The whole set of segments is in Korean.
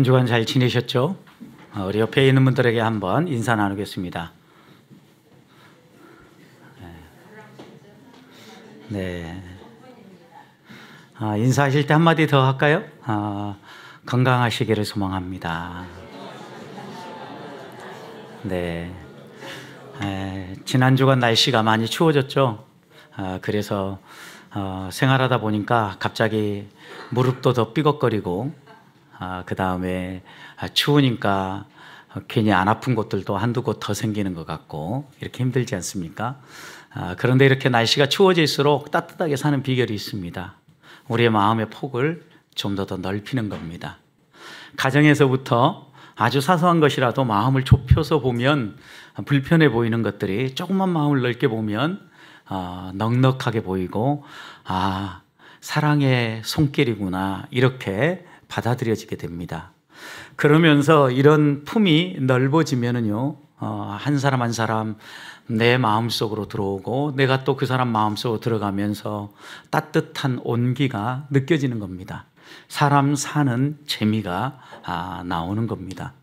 한 주간 잘 지내셨죠? 우리 옆에 있는 분들에게 한번 인사 나누겠습니다. 네. 인사하실 때 한마디 더 할까요? 건강하시기를 소망합니다. 네. 지난 주간 날씨가 많이 추워졌죠? 그래서 생활하다 보니까 갑자기 무릎도 더 삐걱거리고 그 다음에 추우니까 괜히 안 아픈 곳들도 한두 곳 더 생기는 것 같고 이렇게 힘들지 않습니까? 그런데 이렇게 날씨가 추워질수록 따뜻하게 사는 비결이 있습니다. 우리의 마음의 폭을 좀 더 넓히는 겁니다. 가정에서부터 아주 사소한 것이라도 마음을 좁혀서 보면 불편해 보이는 것들이 조금만 마음을 넓게 보면 넉넉하게 보이고 사랑의 손길이구나 이렇게 받아들여지게 됩니다. 그러면서 이런 품이 넓어지면은요, 한 사람 한 사람 내 마음속으로 들어오고 내가 또 그 사람 마음속으로 들어가면서 따뜻한 온기가 느껴지는 겁니다. 사람 사는 재미가 나오는 겁니다.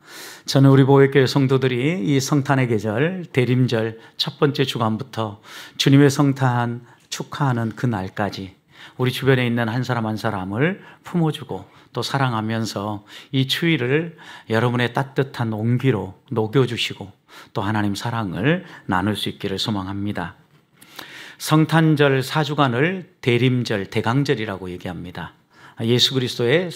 저는 우리 보혜교회 성도들이 이 성탄의 계절, 대림절 첫 번째 주간부터 주님의 성탄 축하하는 그 날까지 우리 주변에 있는 한 사람 한 사람을 품어주고 또 사랑하면서 이 추위를 여러분의 따뜻한 온기로 녹여주시고 또 하나님 사랑을 나눌 수 있기를 소망합니다. 성탄절 4주간을 대림절, 대강절이라고 얘기합니다. 예수 그리스도의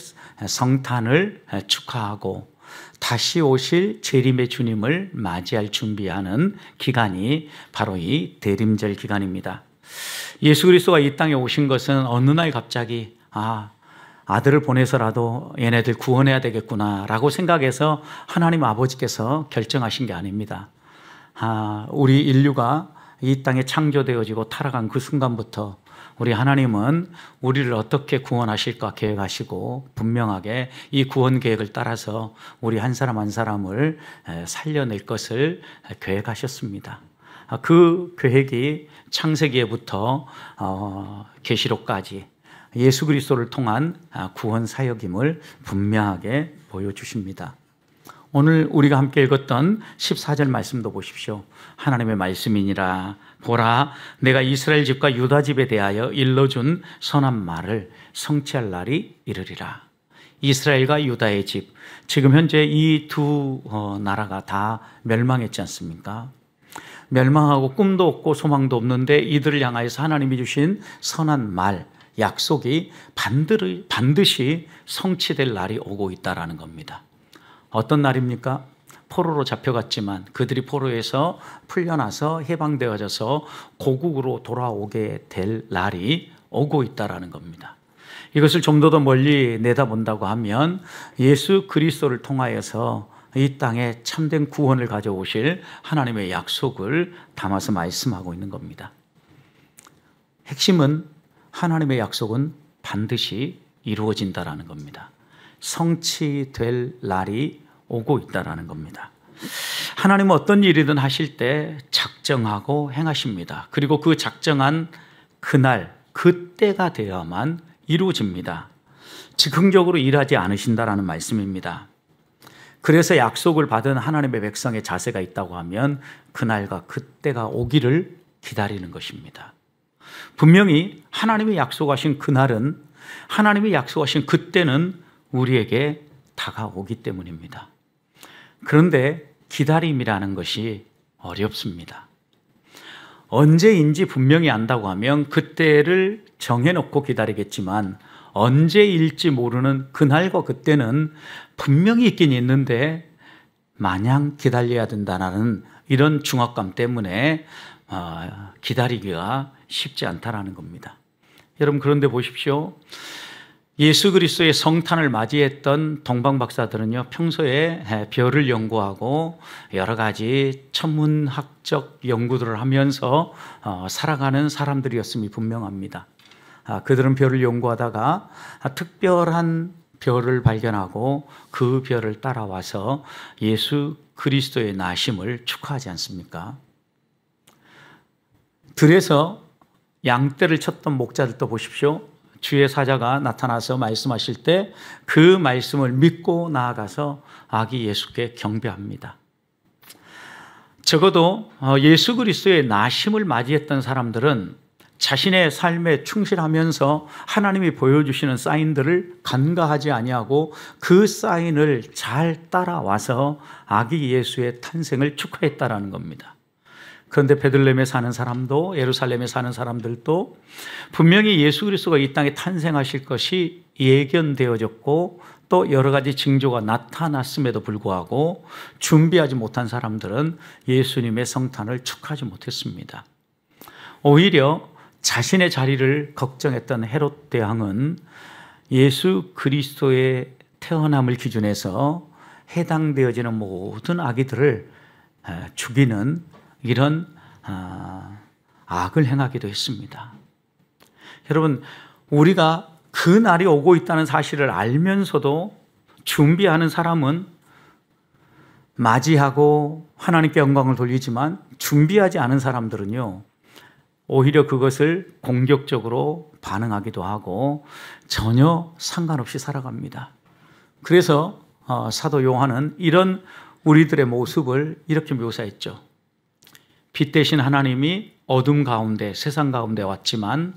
성탄을 축하하고 다시 오실 재림의 주님을 맞이할 준비하는 기간이 바로 이 대림절 기간입니다. 예수 그리스도가 이 땅에 오신 것은 어느 날 갑자기 아들을 보내서라도 얘네들 구원해야 되겠구나 라고 생각해서 하나님 아버지께서 결정하신 게 아닙니다. 우리 인류가 이 땅에 창조되어지고 타락한 그 순간부터 우리 하나님은 우리를 어떻게 구원하실까 계획하시고 분명하게 이 구원 계획을 따라서 우리 한 사람 한 사람을 살려낼 것을 계획하셨습니다. 그 계획이 창세기에부터 계시록까지 예수 그리스도를 통한 구원 사역임을 분명하게 보여주십니다. 오늘 우리가 함께 읽었던 14절 말씀도 보십시오. 하나님의 말씀이니라. 보라, 내가 이스라엘 집과 유다 집에 대하여 일러준 선한 말을 성취할 날이 이르리라. 이스라엘과 유다의 집, 지금 현재 이 두 나라가 다 멸망했지 않습니까? 멸망하고 꿈도 없고 소망도 없는데 이들을 향하여서 하나님이 주신 선한 말, 약속이 반드시 성취될 날이 오고 있다는 겁니다. 어떤 날입니까? 포로로 잡혀갔지만 그들이 포로에서 풀려나서 해방되어져서 고국으로 돌아오게 될 날이 오고 있다는 겁니다. 이것을 좀 더 멀리 내다본다고 하면 예수 그리스도를 통하여서 이 땅에 참된 구원을 가져오실 하나님의 약속을 담아서 말씀하고 있는 겁니다. 핵심은 하나님의 약속은 반드시 이루어진다는 겁니다. 성취될 날이 오고 있다는 겁니다. 하나님은 어떤 일이든 하실 때 작정하고 행하십니다. 그리고 그 작정한 그날, 그때가 되어야만 이루어집니다. 즉흥적으로 일하지 않으신다라는 말씀입니다. 그래서 약속을 받은 하나님의 백성의 자세가 있다고 하면 그날과 그때가 오기를 기다리는 것입니다. 분명히 하나님이 약속하신 그날은, 하나님이 약속하신 그때는 우리에게 다가오기 때문입니다. 그런데 기다림이라는 것이 어렵습니다. 언제인지 분명히 안다고 하면 그때를 정해놓고 기다리겠지만 언제일지 모르는 그날과 그때는 분명히 있긴 있는데 마냥 기다려야 된다는 이런 중압감 때문에 기다리기가 쉽지 않다는 겁니다. 여러분, 그런데 보십시오. 예수 그리스도의 성탄을 맞이했던 동방 박사들은요, 평소에 별을 연구하고 여러 가지 천문학적 연구들을 하면서 살아가는 사람들이었음이 분명합니다. 그들은 별을 연구하다가 특별한 별을 발견하고 그 별을 따라와서 예수 그리스도의 나심을 축하하지 않습니까? 들에서 양떼를 쳤던 목자들도 보십시오. 주의 사자가 나타나서 말씀하실 때 그 말씀을 믿고 나아가서 아기 예수께 경배합니다. 적어도 예수 그리스도의 나심을 맞이했던 사람들은 자신의 삶에 충실하면서 하나님이 보여주시는 사인들을 간과하지 아니하고 그 사인을 잘 따라와서 아기 예수의 탄생을 축하했다라는 겁니다. 그런데 베들레헴에 사는 사람도 예루살렘에 사는 사람들도 분명히 예수 그리스도가 이 땅에 탄생하실 것이 예견되어졌고 또 여러 가지 징조가 나타났음에도 불구하고 준비하지 못한 사람들은 예수님의 성탄을 축하하지 못했습니다. 오히려 자신의 자리를 걱정했던 헤롯 대왕은 예수 그리스도의 태어남을 기준해서 해당되어지는 모든 아기들을 죽이는 이런 악을 행하기도 했습니다. 여러분, 우리가 그 날이 오고 있다는 사실을 알면서도 준비하는 사람은 맞이하고 하나님께 영광을 돌리지만 준비하지 않은 사람들은요, 오히려 그것을 공격적으로 반응하기도 하고 전혀 상관없이 살아갑니다. 그래서 사도 요한은 이런 우리들의 모습을 이렇게 묘사했죠. 빛 대신 하나님이 어둠 가운데, 세상 가운데 왔지만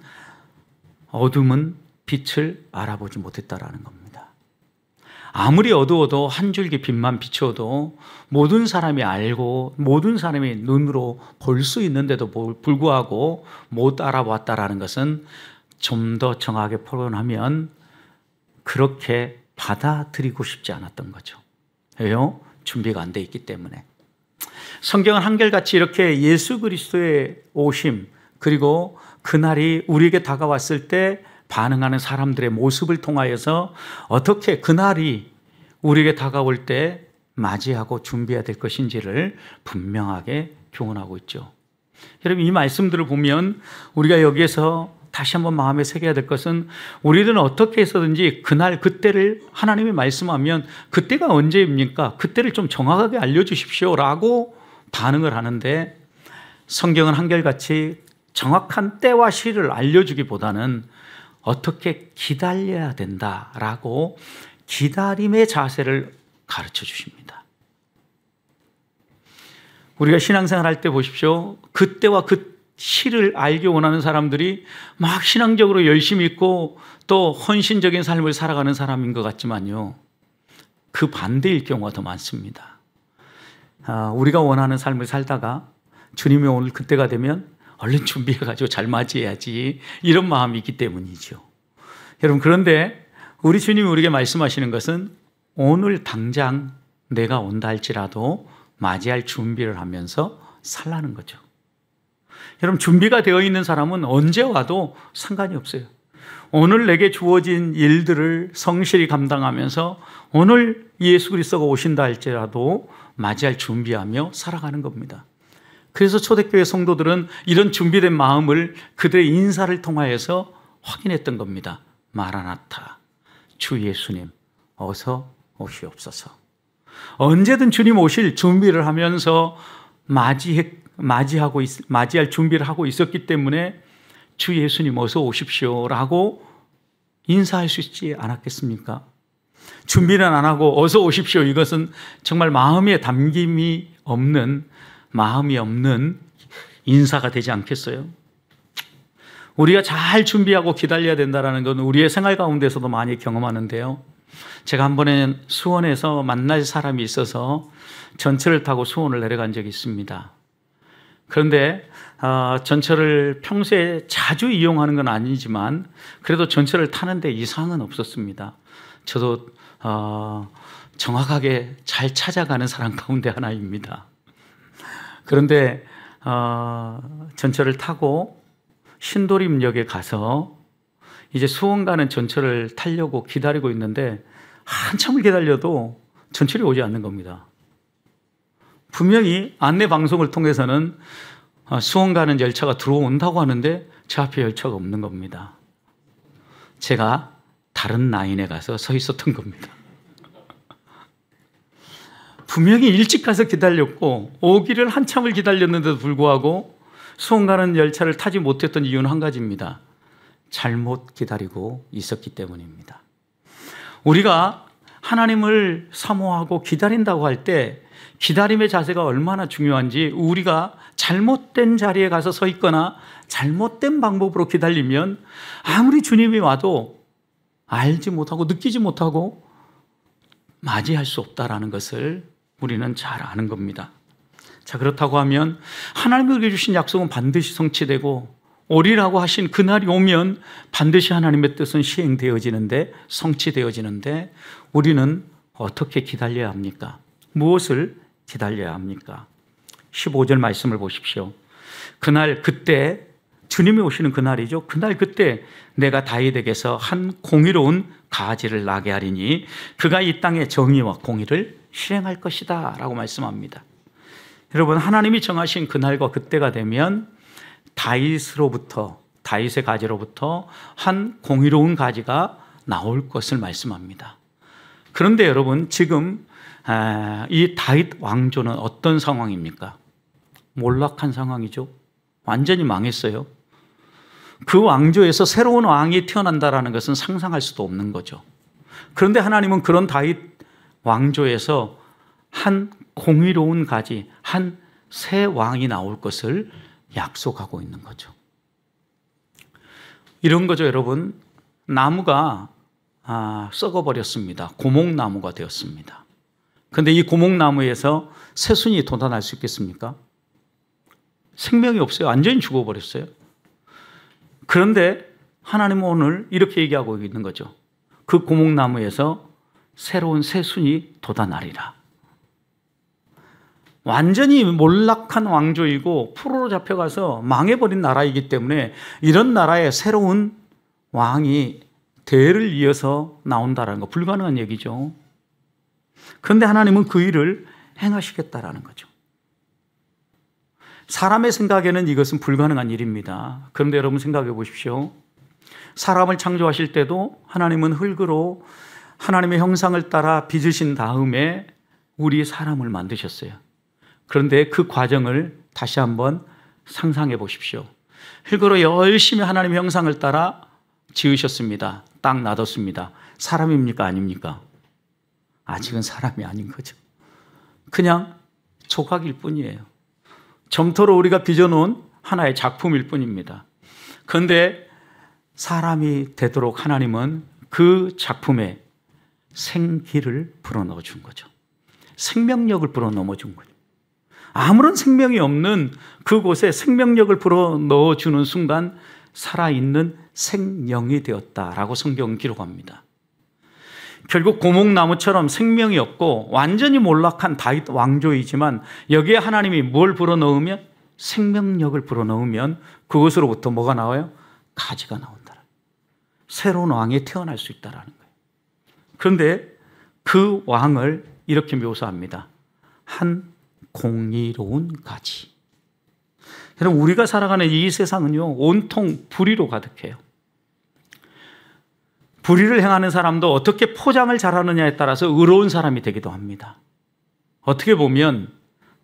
어둠은 빛을 알아보지 못했다라는 겁니다. 아무리 어두워도 한 줄기 빛만 비춰도 모든 사람이 알고 모든 사람이 눈으로 볼 수 있는데도 불구하고 못 알아봤다라는 것은 좀 더 정확하게 표현하면 그렇게 받아들이고 싶지 않았던 거죠. 왜요? 준비가 안 돼 있기 때문에. 성경은 한결같이 이렇게 예수 그리스도의 오심 그리고 그날이 우리에게 다가왔을 때 반응하는 사람들의 모습을 통하여서 어떻게 그날이 우리에게 다가올 때 맞이하고 준비해야 될 것인지를 분명하게 교훈하고 있죠. 여러분, 이 말씀들을 보면 우리가 여기에서 다시 한번 마음에 새겨야 될 것은 우리들은 어떻게 해서든지 그날 그때를 하나님이 말씀하면 그때가 언제입니까? 그때를 좀 정확하게 알려주십시오 라고 반응을 하는데, 성경은 한결같이 정확한 때와 시를 알려주기보다는 어떻게 기다려야 된다라고 기다림의 자세를 가르쳐 주십니다. 우리가 신앙생활 할 때 보십시오. 그때와 그 시를 알기 원하는 사람들이 막 신앙적으로 열심히 있고 또 헌신적인 삶을 살아가는 사람인 것 같지만요, 그 반대일 경우가 더 많습니다. 우리가 원하는 삶을 살다가 주님이 오늘 그때가 되면 얼른 준비해가지고 잘 맞이해야지, 이런 마음이 있기 때문이죠. 여러분, 그런데 우리 주님이 우리에게 말씀하시는 것은 오늘 당장 내가 온다 할지라도 맞이할 준비를 하면서 살라는 거죠. 여러분, 준비가 되어 있는 사람은 언제 와도 상관이 없어요. 오늘 내게 주어진 일들을 성실히 감당하면서 오늘 예수 그리스도가 오신다 할지라도 맞이할 준비하며 살아가는 겁니다. 그래서 초대교회 성도들은 이런 준비된 마음을 그들의 인사를 통하여서 확인했던 겁니다. 마라나타, 주 예수님 어서 오시옵소서. 언제든 주님 오실 준비를 하면서 맞이할 준비를 하고 있었기 때문에 주 예수님 어서 오십시오라고 인사할 수 있지 않았겠습니까? 준비는 안 하고 어서 오십시오, 이것은 정말 마음에 담김이 없는, 마음이 없는 인사가 되지 않겠어요? 우리가 잘 준비하고 기다려야 된다는 건 우리의 생활 가운데서도 많이 경험하는데요. 제가 한 번에 수원에서 만날 사람이 있어서 전철을 타고 수원을 내려간 적이 있습니다. 그런데 전철을 평소에 자주 이용하는 건 아니지만 그래도 전철을 타는데 이상은 없었습니다. 저도 정확하게 잘 찾아가는 사람 가운데 하나입니다. 그런데 전철을 타고 신도림역에 가서 이제 수원 가는 전철을 타려고 기다리고 있는데 한참을 기다려도 전철이 오지 않는 겁니다. 분명히 안내 방송을 통해서는 수원 가는 열차가 들어온다고 하는데 제 앞에 열차가 없는 겁니다. 제가 다른 라인에 가서 서 있었던 겁니다. 분명히 일찍 가서 기다렸고 오기를 한참을 기다렸는데도 불구하고 수원 가는 열차를 타지 못했던 이유는 한 가지입니다. 잘못 기다리고 있었기 때문입니다. 우리가 하나님을 사모하고 기다린다고 할 때 기다림의 자세가 얼마나 중요한지, 우리가 잘못된 자리에 가서 서 있거나 잘못된 방법으로 기다리면 아무리 주님이 와도 알지 못하고 느끼지 못하고 맞이할 수 없다라는 것을 우리는 잘 아는 겁니다. 자, 그렇다고 하면 하나님이 우리에게 주신 약속은 반드시 성취되고 오리라고 하신 그날이 오면 반드시 하나님의 뜻은 시행되어지는데, 성취되어지는데 우리는 어떻게 기다려야 합니까? 무엇을 기다려야 합니까? 15절 말씀을 보십시오. 그날 그때, 주님이 오시는 그날이죠. 그날 그때 내가 다윗에게서 한 공의로운 가지를 나게 하리니 그가 이 땅에 정의와 공의를 실행할 것이다 라고 말씀합니다. 여러분, 하나님이 정하신 그날과 그때가 되면 다윗의 가지로부터 한 공의로운 가지가 나올 것을 말씀합니다. 그런데 여러분, 지금 이 다윗 왕조는 어떤 상황입니까? 몰락한 상황이죠. 완전히 망했어요. 그 왕조에서 새로운 왕이 태어난다는 것은 상상할 수도 없는 거죠. 그런데 하나님은 그런 다윗 왕조에서 한 공의로운 가지, 한 새 왕이 나올 것을 약속하고 있는 거죠. 이런 거죠, 여러분. 나무가 썩어버렸습니다. 고목나무가 되었습니다. 그런데 이 고목나무에서 새순이 돋아날 수 있겠습니까? 생명이 없어요. 완전히 죽어버렸어요. 그런데 하나님은 오늘 이렇게 얘기하고 있는 거죠. 그 고목나무에서 새로운 새순이 돋아나리라. 완전히 몰락한 왕조이고 포로로 잡혀가서 망해버린 나라이기 때문에 이런 나라에 새로운 왕이 대를 이어서 나온다는 거 불가능한 얘기죠. 그런데 하나님은 그 일을 행하시겠다라는 거죠. 사람의 생각에는 이것은 불가능한 일입니다. 그런데 여러분 생각해 보십시오. 사람을 창조하실 때도 하나님은 흙으로 하나님의 형상을 따라 빚으신 다음에 우리 사람을 만드셨어요. 그런데 그 과정을 다시 한번 상상해 보십시오. 흙으로 열심히 하나님의 형상을 따라 지으셨습니다. 딱 놔뒀습니다. 사람입니까? 아닙니까? 아직은 사람이 아닌 거죠. 그냥 조각일 뿐이에요. 점토로 우리가 빚어놓은 하나의 작품일 뿐입니다. 그런데 사람이 되도록 하나님은 그 작품에 생기를 불어넣어 준 거죠. 생명력을 불어넣어 준 거죠. 아무런 생명이 없는 그곳에 생명력을 불어넣어 주는 순간 살아있는 생명이 되었다라고 성경은 기록합니다. 결국 고목나무처럼 생명이 없고 완전히 몰락한 다윗 왕조이지만 여기에 하나님이 뭘 불어넣으면, 생명력을 불어넣으면 그것으로부터 뭐가 나와요? 가지가 나온다. 새로운 왕이 태어날 수 있다는 거예요. 그런데 그 왕을 이렇게 묘사합니다. 한 공의로운 가지. 여러분, 우리가 살아가는 이 세상은요, 온통 불의로 가득해요. 불의를 행하는 사람도 어떻게 포장을 잘하느냐에 따라서 의로운 사람이 되기도 합니다. 어떻게 보면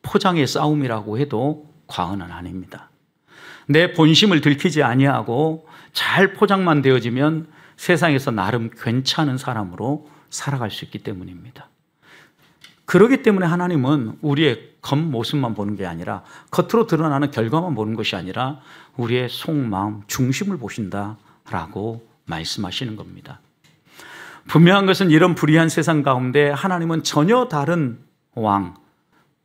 포장의 싸움이라고 해도 과언은 아닙니다. 내 본심을 들키지 아니하고 잘 포장만 되어지면 세상에서 나름 괜찮은 사람으로 살아갈 수 있기 때문입니다. 그렇기 때문에 하나님은 우리의 겉모습만 보는 게 아니라, 겉으로 드러나는 결과만 보는 것이 아니라 우리의 속마음, 중심을 보신다라고 말씀하시는 겁니다. 분명한 것은 이런 불의한 세상 가운데 하나님은 전혀 다른 왕,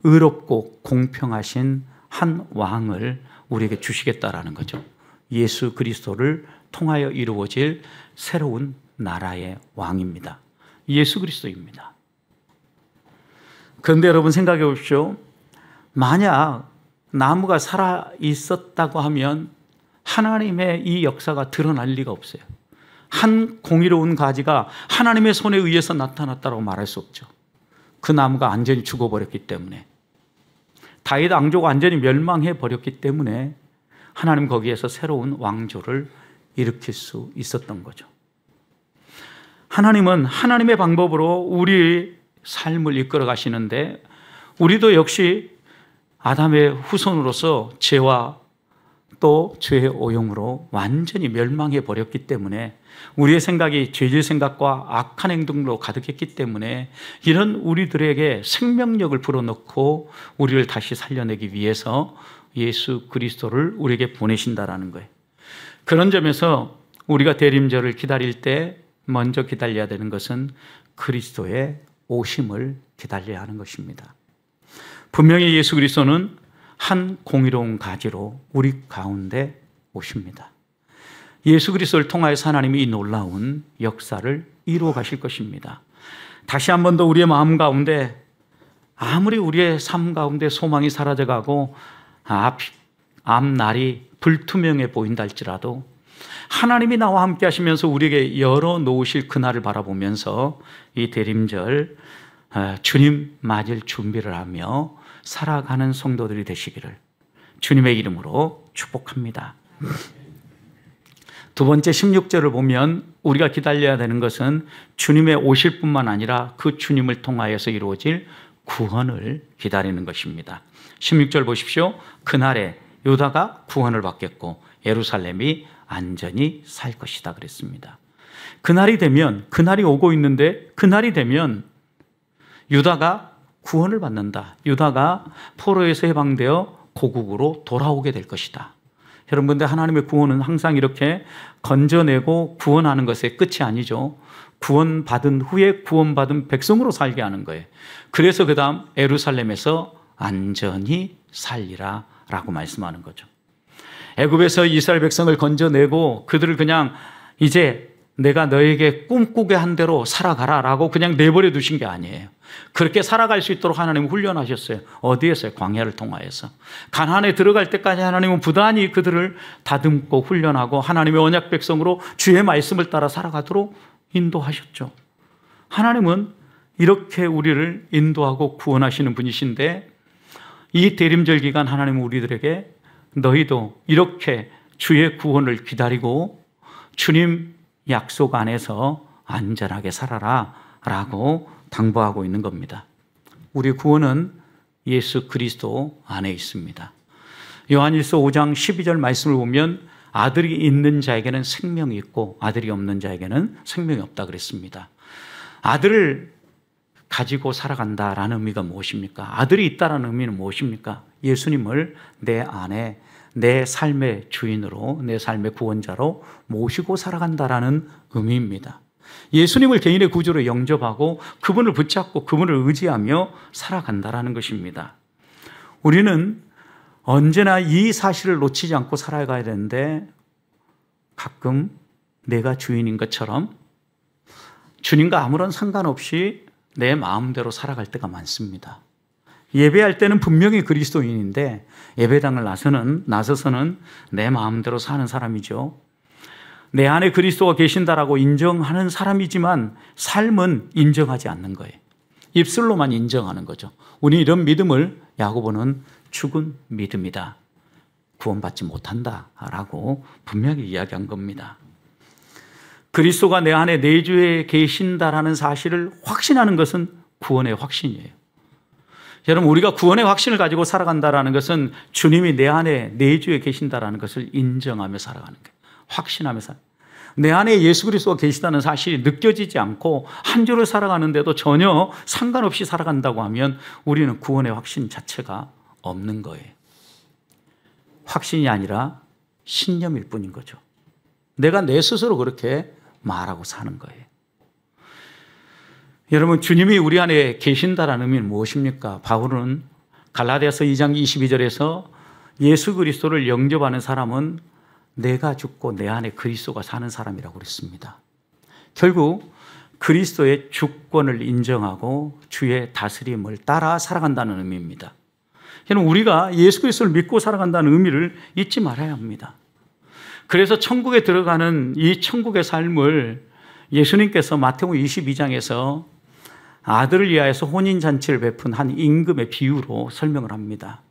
의롭고 공평하신 한 왕을 우리에게 주시겠다라는 거죠. 예수 그리스도를 통하여 이루어질 새로운 나라의 왕입니다. 예수 그리스도입니다. 그런데 여러분 생각해 보십시오. 만약 나무가 살아 있었다고 하면 하나님의 이 역사가 드러날 리가 없어요. 한 공의로운 가지가 하나님의 손에 의해서 나타났다고 말할 수 없죠. 그 나무가 완전히 죽어버렸기 때문에, 다윗 왕조가 완전히 멸망해 버렸기 때문에 하나님 거기에서 새로운 왕조를 일으킬 수 있었던 거죠. 하나님은 하나님의 방법으로 우리 삶을 이끌어 가시는데, 우리도 역시 아담의 후손으로서 죄와 또 죄의 오용으로 완전히 멸망해 버렸기 때문에, 우리의 생각이 죄질 생각과 악한 행동으로 가득했기 때문에 이런 우리들에게 생명력을 불어넣고 우리를 다시 살려내기 위해서 예수 그리스도를 우리에게 보내신다라는 거예요. 그런 점에서 우리가 대림절을 기다릴 때 먼저 기다려야 되는 것은 그리스도의 오심을 기다려야 하는 것입니다. 분명히 예수 그리스도는 한 공의로운 가지로 우리 가운데 오십니다. 예수 그리스도를 통하여서 하나님이 이 놀라운 역사를 이루어 가실 것입니다. 다시 한 번 더 우리의 마음 가운데, 아무리 우리의 삶 가운데 소망이 사라져가고 앞날이 불투명해 보인다 할지라도 하나님이 나와 함께 하시면서 우리에게 열어놓으실 그날을 바라보면서 이 대림절 주님 맞을 준비를 하며 살아가는 성도들이 되시기를 주님의 이름으로 축복합니다. 두 번째 16절을 보면 우리가 기다려야 되는 것은 주님의 오실 뿐만 아니라 그 주님을 통하여서 이루어질 구원을 기다리는 것입니다. 16절 보십시오. 그날에 유다가 구원을 받겠고 예루살렘이 안전히 살 것이다 그랬습니다. 그날이 되면, 그날이 오고 있는데 그날이 되면 유다가 구원을 받는다. 유다가 포로에서 해방되어 고국으로 돌아오게 될 것이다. 여러분, 근데 하나님의 구원은 항상 이렇게 건져내고 구원하는 것의 끝이 아니죠. 구원받은 후에 구원받은 백성으로 살게 하는 거예요. 그래서 그 다음 예루살렘에서 안전히 살리라 라고 말씀하는 거죠. 애굽에서 이스라엘 백성을 건져내고 그들을 그냥 이제 내가 너에게 꿈꾸게 한 대로 살아가라 라고 그냥 내버려 두신 게 아니에요. 그렇게 살아갈 수 있도록 하나님은 훈련하셨어요. 어디에서요? 광야를 통하여서. 가나안에 들어갈 때까지 하나님은 부단히 그들을 다듬고 훈련하고 하나님의 언약 백성으로 주의 말씀을 따라 살아가도록 인도하셨죠. 하나님은 이렇게 우리를 인도하고 구원하시는 분이신데, 이 대림절 기간 하나님은 우리들에게 너희도 이렇게 주의 구원을 기다리고 주님 약속 안에서 안전하게 살아라 라고 당부하고 있는 겁니다. 우리 구원은 예수 그리스도 안에 있습니다. 요한일서 5장 12절 말씀을 보면 아들이 있는 자에게는 생명이 있고 아들이 없는 자에게는 생명이 없다 그랬습니다. 아들을 가지고 살아간다라는 의미가 무엇입니까? 아들이 있다라는 의미는 무엇입니까? 예수님을 내 안에 내 삶의 주인으로, 내 삶의 구원자로 모시고 살아간다라는 의미입니다. 예수님을 개인의 구주로 영접하고 그분을 붙잡고 그분을 의지하며 살아간다라는 것입니다. 우리는 언제나 이 사실을 놓치지 않고 살아가야 되는데, 가끔 내가 주인인 것처럼 주님과 아무런 상관없이 내 마음대로 살아갈 때가 많습니다. 예배할 때는 분명히 그리스도인인데 예배당을 나서서는 내 마음대로 사는 사람이죠. 내 안에 그리스도가 계신다라고 인정하는 사람이지만 삶은 인정하지 않는 거예요. 입술로만 인정하는 거죠. 우리 이런 믿음을 야고보는 죽은 믿음이다, 구원받지 못한다라고 분명히 이야기한 겁니다. 그리스도가 내 안에 내주에 계신다라는 사실을 확신하는 것은 구원의 확신이에요. 여러분, 우리가 구원의 확신을 가지고 살아간다라는 것은 주님이 내 안에 내주에 계신다라는 것을 인정하며 살아가는 거예요. 확신하며 내 안에 예수 그리스도가 계시다는 사실이 느껴지지 않고 한 주를 살아가는데도 전혀 상관없이 살아간다고 하면 우리는 구원의 확신 자체가 없는 거예요. 확신이 아니라 신념일 뿐인 거죠. 내가 내 스스로 그렇게 말하고 사는 거예요. 여러분, 주님이 우리 안에 계신다라는 의미는 무엇입니까? 바울은 갈라디아서 2장 22절에서 예수 그리스도를 영접하는 사람은 내가 죽고 내 안에 그리스도가 사는 사람이라고 그랬습니다. 결국 그리스도의 주권을 인정하고 주의 다스림을 따라 살아간다는 의미입니다. 여러분, 우리가 예수 그리스도를 믿고 살아간다는 의미를 잊지 말아야 합니다. 그래서 천국에 들어가는 이 천국의 삶을 예수님께서 마태복음 22장에서 아들을 위하여서 혼인잔치를 베푼 한 임금의 비유로 설명을 합니다.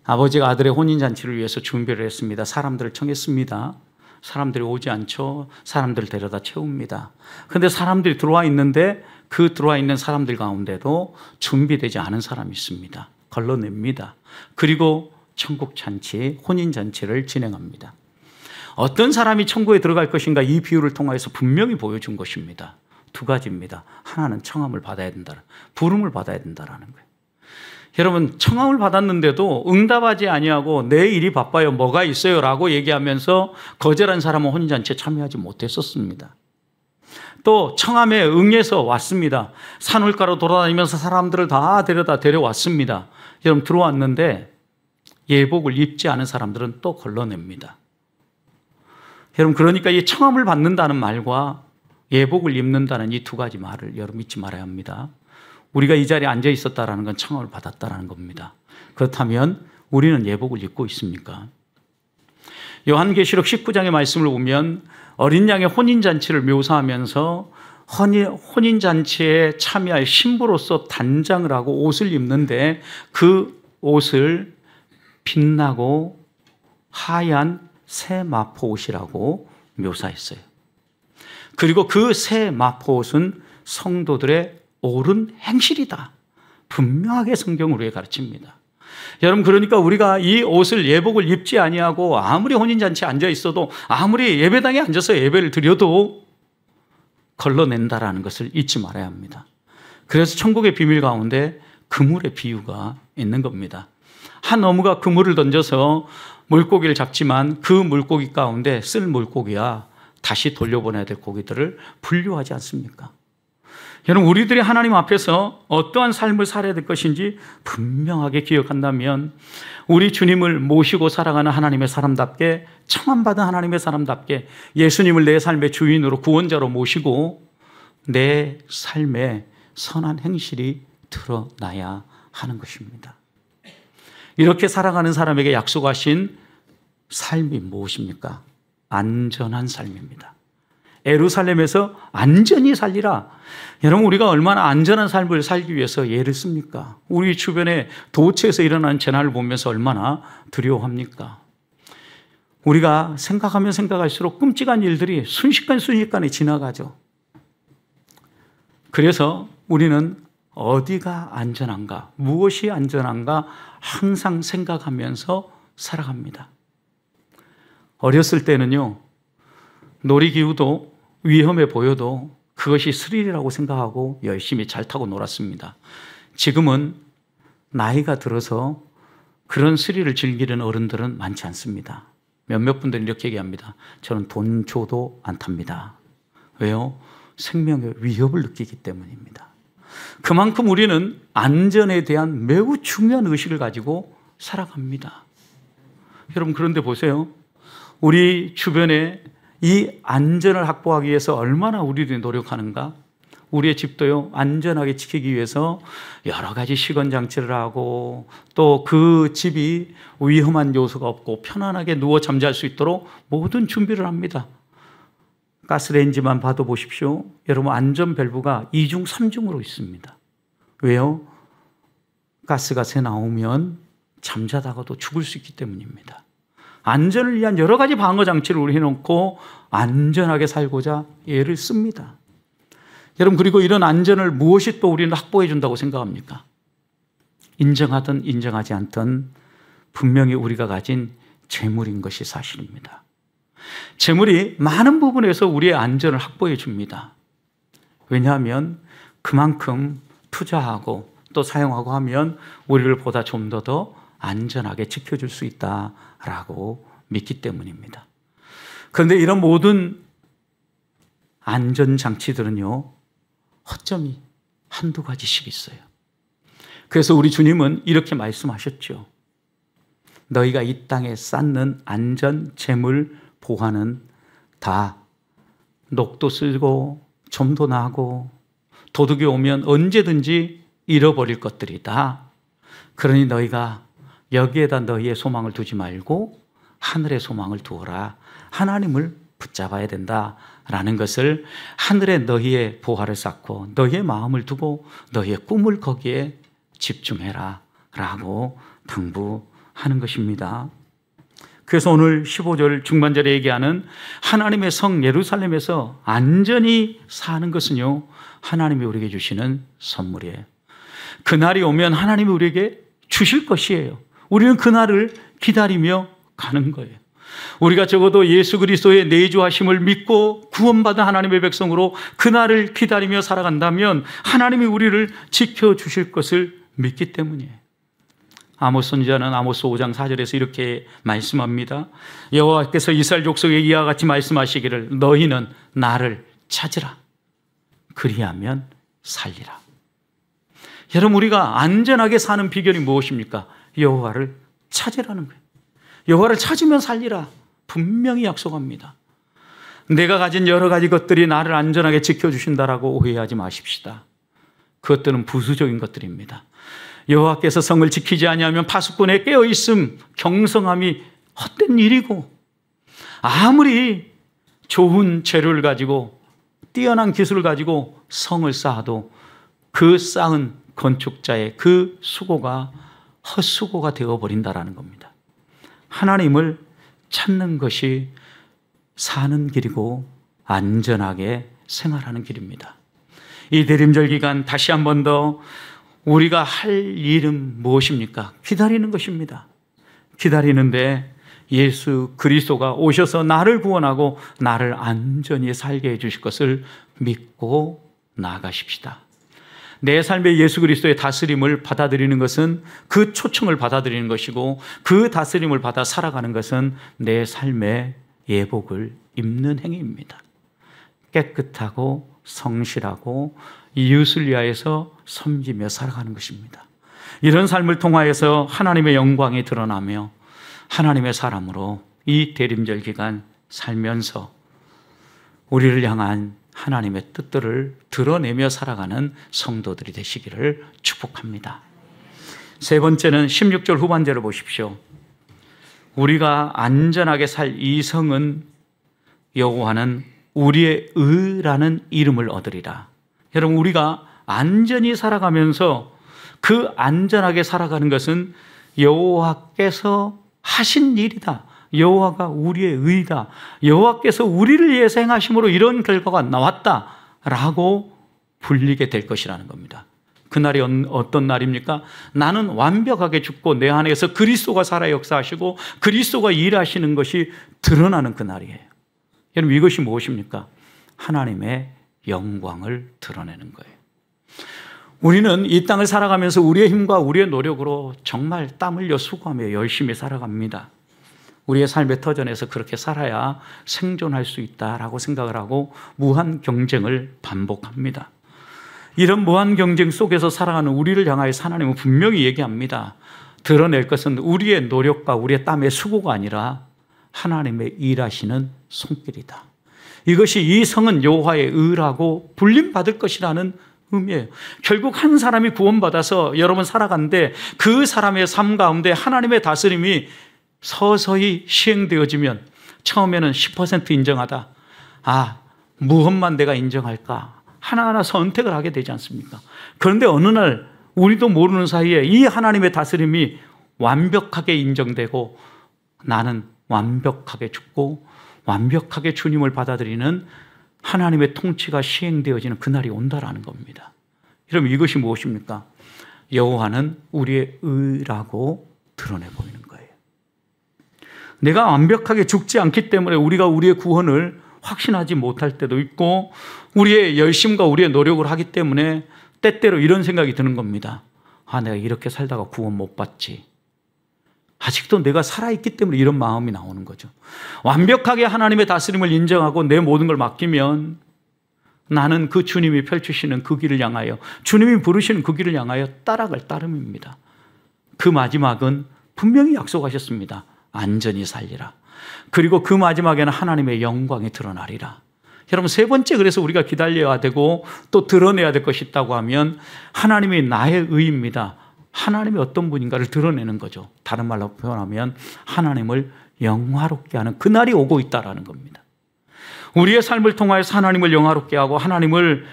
아버지가 아들의 혼인잔치를 위해서 준비를 했습니다. 사람들을 청했습니다. 사람들이 오지 않죠. 사람들을 데려다 채웁니다. 그런데 사람들이 들어와 있는데 그 들어와 있는 사람들 가운데도 준비되지 않은 사람이 있습니다. 걸러냅니다. 그리고 천국 잔치, 혼인 잔치를 진행합니다. 어떤 사람이 천국에 들어갈 것인가 이 비유를 통해서 분명히 보여준 것입니다. 두 가지입니다. 하나는 청함을 받아야 된다, 부름을 받아야 된다라는 거예요. 여러분, 청함을 받았는데도 응답하지 아니하고 내 일이 바빠요, 뭐가 있어요 라고 얘기하면서 거절한 사람은 혼인잔치에 참여하지 못했었습니다. 또 청함에 응해서 왔습니다. 산울가로 돌아다니면서 사람들을 다 데려왔습니다. 여러분, 들어왔는데 예복을 입지 않은 사람들은 또 걸러냅니다. 여러분, 그러니까 이 청함을 받는다는 말과 예복을 입는다는 이 두 가지 말을 여러분 잊지 말아야 합니다. 우리가 이 자리에 앉아 있었다라는 건 청함을 받았다라는 겁니다. 그렇다면 우리는 예복을 입고 있습니까? 요한계시록 19장의 말씀을 보면 어린 양의 혼인잔치를 묘사하면서 혼인잔치에 참여할 신부로서 단장을 하고 옷을 입는데 그 옷을 빛나고 하얀 새 마포옷이라고 묘사했어요. 그리고 그 새 마포옷은 성도들의 옳은 행실이다. 분명하게 성경은 우리에게 가르칩니다. 여러분, 그러니까 우리가 이 옷을 예복을 입지 아니하고 아무리 혼인잔치에 앉아 있어도 아무리 예배당에 앉아서 예배를 드려도 걸러낸다라는 것을 잊지 말아야 합니다. 그래서 천국의 비밀 가운데 그물의 비유가 있는 겁니다. 한 어부가 그물을 던져서 물고기를 잡지만 그 물고기 가운데 쓸 물고기야 다시 돌려보내야 될 고기들을 분류하지 않습니까? 여러분, 우리들이 하나님 앞에서 어떠한 삶을 살아야 될 것인지 분명하게 기억한다면 우리 주님을 모시고 살아가는 하나님의 사람답게, 청함받은 하나님의 사람답게 예수님을 내 삶의 주인으로 구원자로 모시고 내 삶에 선한 행실이 드러나야 하는 것입니다. 이렇게 살아가는 사람에게 약속하신 삶이 무엇입니까? 안전한 삶입니다. 예루살렘에서 안전히 살리라. 여러분, 우리가 얼마나 안전한 삶을 살기 위해서 예를 씁니까? 우리 주변에 도처에서 일어나는 재난을 보면서 얼마나 두려워합니까? 우리가 생각하면 생각할수록 끔찍한 일들이 순식간에 지나가죠. 그래서 우리는 어디가 안전한가, 무엇이 안전한가 항상 생각하면서 살아갑니다. 어렸을 때는요, 놀이기구도 위험해 보여도 그것이 스릴이라고 생각하고 열심히 잘 타고 놀았습니다. 지금은 나이가 들어서 그런 스릴을 즐기는 어른들은 많지 않습니다. 몇몇 분들이 이렇게 얘기합니다. 저는 돈 줘도 안 탑니다. 왜요? 생명의 위협을 느끼기 때문입니다. 그만큼 우리는 안전에 대한 매우 중요한 의식을 가지고 살아갑니다. 여러분, 그런데 보세요. 우리 주변에 이 안전을 확보하기 위해서 얼마나 우리들이 노력하는가? 우리의 집도요, 안전하게 지키기 위해서 여러 가지 시건장치를 하고 또 그 집이 위험한 요소가 없고 편안하게 누워 잠잘 수 있도록 모든 준비를 합니다. 가스레인지만 봐도 보십시오. 여러분, 안전밸브가 2중, 3중으로 있습니다. 왜요? 가스가 새 나오면 잠자다가도 죽을 수 있기 때문입니다. 안전을 위한 여러 가지 방어 장치를 우리 해놓고 안전하게 살고자 애를 씁니다. 여러분, 그리고 이런 안전을 무엇이 또 우리는 확보해 준다고 생각합니까? 인정하든 인정하지 않든 분명히 우리가 가진 재물인 것이 사실입니다. 재물이 많은 부분에서 우리의 안전을 확보해 줍니다. 왜냐하면 그만큼 투자하고 또 사용하고 하면 우리를 보다 좀 더 안전하게 지켜줄 수 있다라고 믿기 때문입니다. 그런데 이런 모든 안전장치들은요, 허점이 한두 가지씩 있어요. 그래서 우리 주님은 이렇게 말씀하셨죠. 너희가 이 땅에 쌓는 안전, 재물, 보화는 다 녹도 쓸고 점도 나고 도둑이 오면 언제든지 잃어버릴 것들이다. 그러니 너희가 여기에다 너희의 소망을 두지 말고 하늘의 소망을 두어라. 하나님을 붙잡아야 된다라는 것을, 하늘에 너희의 보화를 쌓고 너희의 마음을 두고 너희의 꿈을 거기에 집중해라 라고 당부하는 것입니다. 그래서 오늘 15절 중반절에 얘기하는 하나님의 성 예루살렘에서 안전히 사는 것은요, 하나님이 우리에게 주시는 선물이에요. 그날이 오면 하나님이 우리에게 주실 것이에요. 우리는 그날을 기다리며 가는 거예요. 우리가 적어도 예수 그리스도의 내주하심을 믿고 구원받은 하나님의 백성으로 그날을 기다리며 살아간다면 하나님이 우리를 지켜주실 것을 믿기 때문이에요. 아모스 선지자는 아모스 5장 4절에서 이렇게 말씀합니다. 여호와께서 이스라엘 족속에 이와 같이 말씀하시기를 너희는 나를 찾으라. 그리하면 살리라. 여러분, 우리가 안전하게 사는 비결이 무엇입니까? 여호와를 찾으라는 거예요. 여호와를 찾으면 살리라. 분명히 약속합니다. 내가 가진 여러 가지 것들이 나를 안전하게 지켜주신다라고 오해하지 마십시다. 그것들은 부수적인 것들입니다. 여호와께서 성을 지키지 아니하면 파수꾼의 깨어있음, 경성함이 헛된 일이고, 아무리 좋은 재료를 가지고 뛰어난 기술을 가지고 성을 쌓아도 그 쌓은 건축자의 그 수고가 헛수고가 되어버린다라는 겁니다. 하나님을 찾는 것이 사는 길이고 안전하게 생활하는 길입니다. 이 대림절 기간 다시 한 번 더 우리가 할 일은 무엇입니까? 기다리는 것입니다. 기다리는데 예수 그리스도가 오셔서 나를 구원하고 나를 안전히 살게 해주실 것을 믿고 나아가십시다. 내 삶에 예수 그리스도의 다스림을 받아들이는 것은 그 초청을 받아들이는 것이고, 그 다스림을 받아 살아가는 것은 내 삶의 예복을 입는 행위입니다. 깨끗하고 성실하고 이웃을 위하여서 섬기며 살아가는 것입니다. 이런 삶을 통하여서 하나님의 영광이 드러나며 하나님의 사람으로 이 대림절 기간 살면서 우리를 향한 하나님의 뜻들을 드러내며 살아가는 성도들이 되시기를 축복합니다. 세 번째는 16절 후반절을 보십시오. 우리가 안전하게 살 이 성은 여호와는 우리의 의라는 이름을 얻으리라. 여러분, 우리가 안전히 살아가면서 그 안전하게 살아가는 것은 여호와께서 하신 일이다. 여호와가 우리의 의다. 여호와께서 우리를 위해서 행하심으로 이런 결과가 나왔다라고 불리게 될 것이라는 겁니다. 그날이 어떤 날입니까? 나는 완벽하게 죽고 내 안에서 그리스도가 살아 역사하시고 그리스도가 일하시는 것이 드러나는 그날이에요. 여러분, 이것이 무엇입니까? 하나님의 영광을 드러내는 거예요. 우리는 이 땅을 살아가면서 우리의 힘과 우리의 노력으로 정말 땀 흘려 수고하며 열심히 살아갑니다. 우리의 삶의 터전에서 그렇게 살아야 생존할 수 있다라고 생각을 하고 무한 경쟁을 반복합니다. 이런 무한 경쟁 속에서 살아가는 우리를 향하여 하나님은 분명히 얘기합니다. 드러낼 것은 우리의 노력과 우리의 땀의 수고가 아니라 하나님의 일하시는 손길이다. 이것이 이 성은 여호와의 의라고 불림받을 것이라는 의미예요. 결국 한 사람이 구원받아서 여러분 살아가는데 그 사람의 삶 가운데 하나님의 다스림이 서서히 시행되어지면 처음에는 10% 인정하다. 무엇만 내가 인정할까? 하나하나 선택을 하게 되지 않습니까? 그런데 어느 날 우리도 모르는 사이에 이 하나님의 다스림이 완벽하게 인정되고 나는 완벽하게 죽고 완벽하게 주님을 받아들이는 하나님의 통치가 시행되어지는 그날이 온다라는 겁니다. 여러분, 이것이 무엇입니까? 여호와는 우리의 의라고 드러내 보이는 거예요. 내가 완벽하게 죽지 않기 때문에 우리가 우리의 구원을 확신하지 못할 때도 있고, 우리의 열심과 우리의 노력을 하기 때문에 때때로 이런 생각이 드는 겁니다. 내가 이렇게 살다가 구원 못 받지. 아직도 내가 살아있기 때문에 이런 마음이 나오는 거죠. 완벽하게 하나님의 다스림을 인정하고 내 모든 걸 맡기면 나는 그 주님이 펼치시는 그 길을 향하여, 주님이 부르시는 그 길을 향하여 따라갈 따름입니다. 그 마지막은 분명히 약속하셨습니다. 안전히 살리라. 그리고 그 마지막에는 하나님의 영광이 드러나리라. 여러분, 세 번째, 그래서 우리가 기다려야 되고 또 드러내야 될 것이 있다고 하면 하나님이 나의 의입니다. 하나님이 어떤 분인가를 드러내는 거죠. 다른 말로 표현하면 하나님을 영화롭게 하는 그날이 오고 있다는 겁니다. 우리의 삶을 통하여서 하나님을 영화롭게 하고 하나님을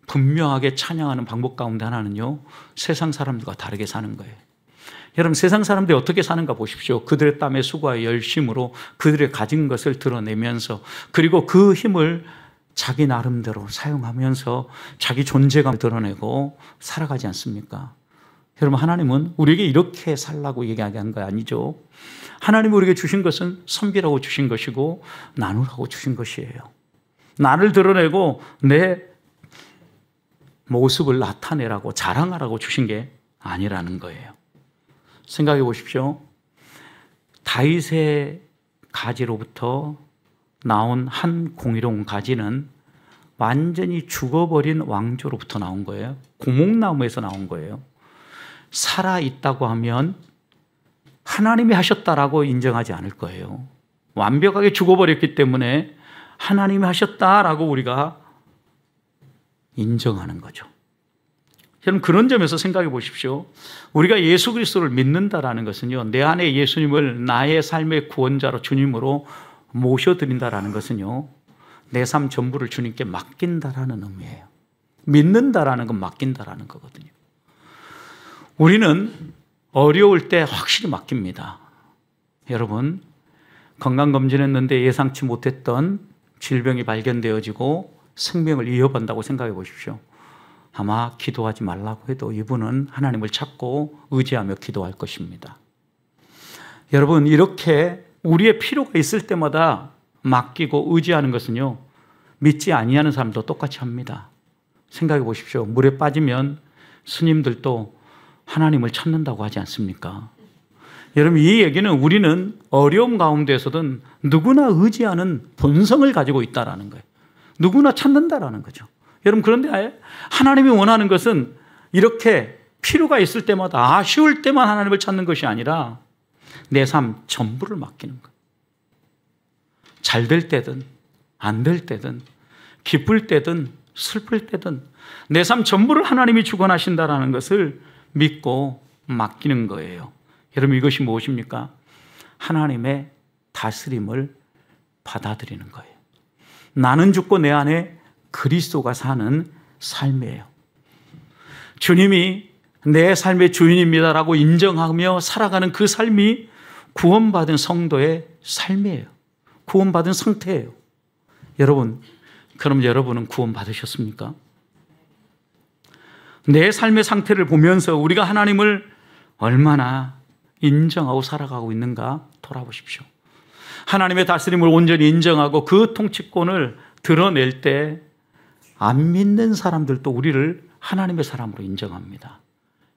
분명하게 찬양하는 방법 가운데 하나는요, 세상 사람들과 다르게 사는 거예요. 여러분, 세상 사람들이 어떻게 사는가 보십시오. 그들의 땀의 수고와 열심으로 그들의 가진 것을 드러내면서, 그리고 그 힘을 자기 나름대로 사용하면서 자기 존재감을 드러내고 살아가지 않습니까? 여러분, 하나님은 우리에게 이렇게 살라고 얘기한 거 아니죠. 하나님이 우리에게 주신 것은 섬기라고 주신 것이고 나누라고 주신 것이에요. 나를 드러내고 내 모습을 나타내라고 자랑하라고 주신 게 아니라는 거예요. 생각해 보십시오. 다윗의 가지로부터 나온 한 공의로운 가지는 완전히 죽어버린 왕조로부터 나온 거예요. 고목나무에서 나온 거예요. 살아있다고 하면 하나님이 하셨다라고 인정하지 않을 거예요. 완벽하게 죽어버렸기 때문에 하나님이 하셨다라고 우리가 인정하는 거죠. 여러분, 그런 점에서 생각해 보십시오. 우리가 예수 그리스도를 믿는다라는 것은요, 내 안에 예수님을 나의 삶의 구원자로 주님으로 모셔드린다라는 것은요, 내 삶 전부를 주님께 맡긴다라는 의미예요. 믿는다라는 건 맡긴다라는 거거든요. 우리는 어려울 때 확실히 맡깁니다. 여러분, 건강검진했는데 예상치 못했던 질병이 발견되어지고 생명을 이어본다고 생각해 보십시오. 아마 기도하지 말라고 해도 이분은 하나님을 찾고 의지하며 기도할 것입니다. 여러분, 이렇게 우리의 필요가 있을 때마다 맡기고 의지하는 것은요, 믿지 아니하는 사람도 똑같이 합니다. 생각해 보십시오. 물에 빠지면 스님들도 하나님을 찾는다고 하지 않습니까? 여러분, 이 얘기는 우리는 어려움 가운데서든 누구나 의지하는 본성을 가지고 있다라는 거예요. 누구나 찾는다라는 거죠. 여러분, 그런데 하나님이 원하는 것은 이렇게 필요가 있을 때마다 아쉬울 때만 하나님을 찾는 것이 아니라 내 삶 전부를 맡기는 거예요. 잘 될 때든 안 될 때든 기쁠 때든 슬플 때든 내 삶 전부를 하나님이 주관하신다라는 것을 믿고 맡기는 거예요. 여러분, 이것이 무엇입니까? 하나님의 다스림을 받아들이는 거예요. 나는 죽고 내 안에 그리스도가 사는 삶이에요. 주님이 내 삶의 주인입니다라고 인정하며 살아가는 그 삶이 구원받은 성도의 삶이에요. 구원받은 상태예요. 여러분, 그럼 여러분은 구원받으셨습니까? 내 삶의 상태를 보면서 우리가 하나님을 얼마나 인정하고 살아가고 있는가 돌아보십시오. 하나님의 다스림을 온전히 인정하고 그 통치권을 드러낼 때 안 믿는 사람들도 우리를 하나님의 사람으로 인정합니다.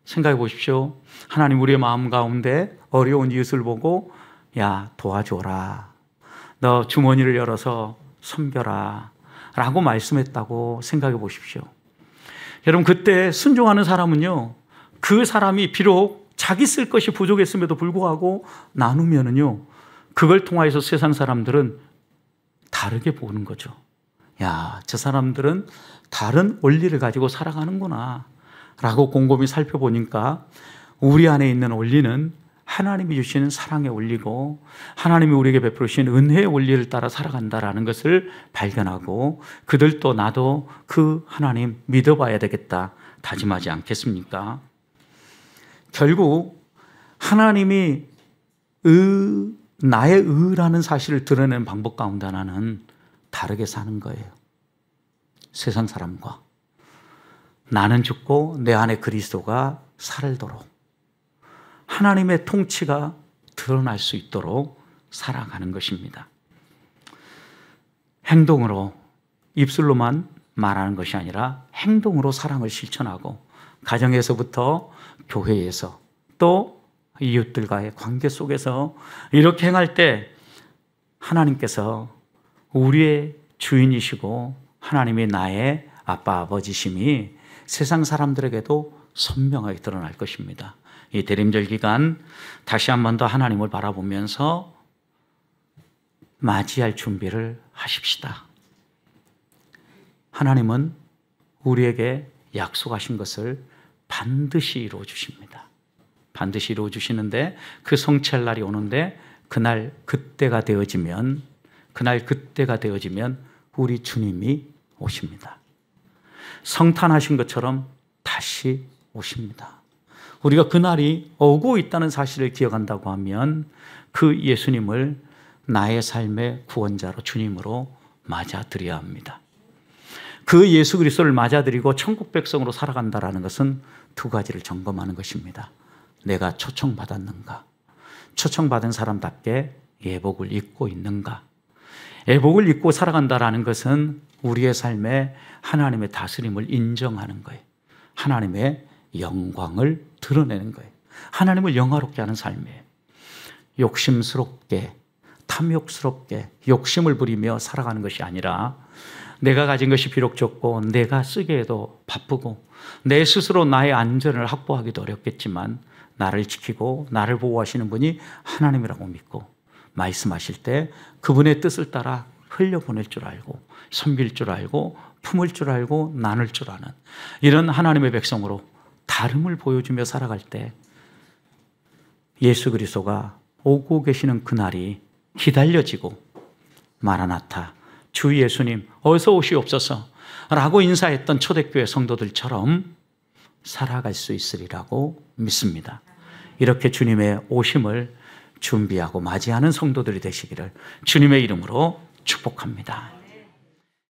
생각해 보십시오. 하나님 우리의 마음 가운데 어려운 이웃을 보고 야, 도와줘라. 너 주머니를 열어서 섬겨라 라고 말씀했다고 생각해 보십시오. 여러분, 그때 순종하는 사람은요, 그 사람이 비록 자기 쓸 것이 부족했음에도 불구하고 나누면은요, 그걸 통하여서 세상 사람들은 다르게 보는 거죠. 야, 저 사람들은 다른 원리를 가지고 살아가는구나 라고 곰곰이 살펴보니까 우리 안에 있는 원리는 하나님이 주시는 사랑의 원리고 하나님이 우리에게 베푸신 은혜의 원리를 따라 살아간다라는 것을 발견하고 그들도 나도 그 하나님 믿어봐야 되겠다 다짐하지 않겠습니까? 결국 하나님이 나의 의라는 사실을 드러내는 방법 가운데 하나는 다르게 사는 거예요. 세상 사람과 나는 죽고 내 안에 그리스도가 살도록 하나님의 통치가 드러날 수 있도록 살아가는 것입니다. 행동으로, 입술로만 말하는 것이 아니라 행동으로 사랑을 실천하고 가정에서부터 교회에서 또 이웃들과의 관계 속에서 이렇게 행할 때 하나님께서 우리의 주인이시고 하나님이 나의 아빠 아버지심이 세상 사람들에게도 선명하게 드러날 것입니다. 이 대림절 기간 다시 한 번 더 하나님을 바라보면서 맞이할 준비를 하십시다. 하나님은 우리에게 약속하신 것을 반드시 이루어 주십니다. 반드시 이루어 주시는데 그 성취할 날이 오는데 그날 그때가 되어지면 우리 주님이 오십니다. 성탄하신 것처럼 다시 오십니다. 우리가 그날이 오고 있다는 사실을 기억한다고 하면 그 예수님을 나의 삶의 구원자로 주님으로 맞아들여야 합니다. 그 예수 그리스도를 맞아들이고 천국 백성으로 살아간다는 것은 두 가지를 점검하는 것입니다. 내가 초청받았는가? 초청받은 사람답게 예복을 입고 있는가? 예복을 입고 살아간다는 것은 우리의 삶에 하나님의 다스림을 인정하는 거예요. 하나님의 영광을 드러내는 거예요. 하나님을 영화롭게 하는 삶이에요. 욕심스럽게, 탐욕스럽게 욕심을 부리며 살아가는 것이 아니라 내가 가진 것이 비록 적고 내가 쓰기에도 바쁘고 내 스스로 나의 안전을 확보하기도 어렵겠지만 나를 지키고 나를 보호하시는 분이 하나님이라고 믿고 말씀하실 때 그분의 뜻을 따라 흘려보낼 줄 알고 섬길 줄 알고 품을 줄 알고 나눌 줄 아는 이런 하나님의 백성으로 다름을 보여주며 살아갈 때 예수 그리스도가 오고 계시는 그날이 기다려지고 마라나타 주 예수님 어서 오시옵소서 라고 인사했던 초대교회 성도들처럼 살아갈 수 있으리라고 믿습니다. 이렇게 주님의 오심을 준비하고 맞이하는 성도들이 되시기를 주님의 이름으로 축복합니다.